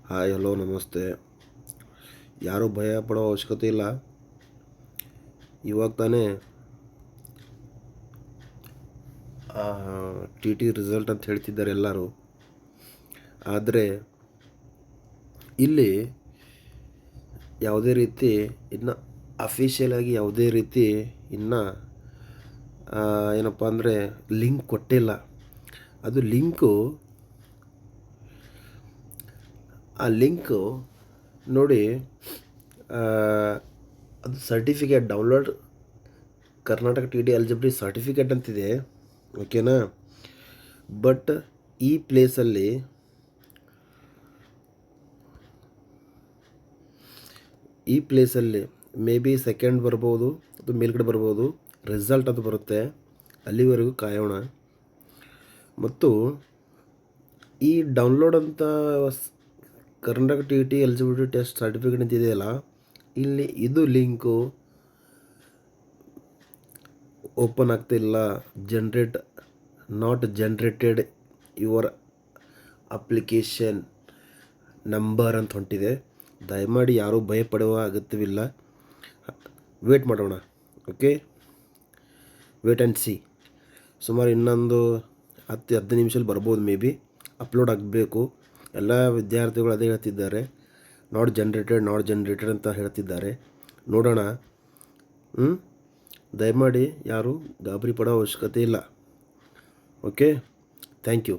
Hi hello ನಮಸ್ತೆ. ಯಾರೂ ಭಯ ಪಡೋ ಅವಶ್ಯಕತೆ ಇಲ್ಲ. ಇವಾಗ ತಾನೇ ಟಿ ಟಿ ರಿಸಲ್ಟ್ ಅಂತ ಹೇಳ್ತಿದ್ದಾರೆ ಎಲ್ಲರೂ. ಆದರೆ ಇಲ್ಲಿ ಯಾವುದೇ ರೀತಿ ಇನ್ನು ಅಫಿಷಿಯಲಾಗಿ ಯಾವುದೇ ರೀತಿ ಇನ್ನು ಏನಪ್ಪ ಅಂದರೆ ಲಿಂಕ್ ಕೊಟ್ಟಿಲ್ಲ. ಅದು ಲಿಂಕು ನೋಡಿ, ಅದು certificate download Karnataka T D eligibility certificate ಅಂತಿದೆ, ಓಕೆನಾ. ಬಟ್ ಈ ಪ್ಲೇಸಲ್ಲಿ ಮೇ ಬಿ ಸೆಕೆಂಡ್ ಬರ್ಬೋದು, ಅದು ಮೇಲ್ಗಡೆ ಬರ್ಬೋದು, ರಿಸಲ್ಟ್ ಅದು ಬರುತ್ತೆ. ಅಲ್ಲಿವರೆಗೂ ಕಾಯೋಣ. ಮತ್ತು ಈ ಡೌನ್ಲೋಡ್ ಅಂತ Karnataka T T eligibility test certificate ಅಂತ ಇದೆಯಲ್ಲ, ಇಲ್ಲಿ ಇದು ಲಿಂಕು ಓಪನ್ ಆಗ್ತಿಲ್ಲ. Not generated your application number ಅಂತ ಹೊಂಟಿದೆ. ದಯಮಾಡಿ ಯಾರೂ ಭಯಪಡುವ ಅಗತ್ಯವಿಲ್ಲ. ವೇಟ್ ಮಾಡೋಣ, ಓಕೆ. Wait and C. ಸುಮಾರು ಇನ್ನೊಂದು 10-15 ನಿಮಿಷದಲ್ಲಿ ಬರ್ಬೋದು. ಮೇ ಬಿ ಅಪ್ಲೋಡ್ ಆಗಬೇಕು. ಎಲ್ಲ ವಿದ್ಯಾರ್ಥಿಗಳು ಅದೇ ಹೇಳ್ತಿದ್ದಾರೆ, ನಾಟ್ ಜನರೇಟೆಡ್ ಅಂತ ಹೇಳ್ತಿದ್ದಾರೆ. ನೋಡೋಣ. ದಯಮಾಡಿ ಯಾರೂ ಗಾಬರಿ ಪಡೋ ಅವಶ್ಯಕತೆ ಇಲ್ಲ. Okay, thank you.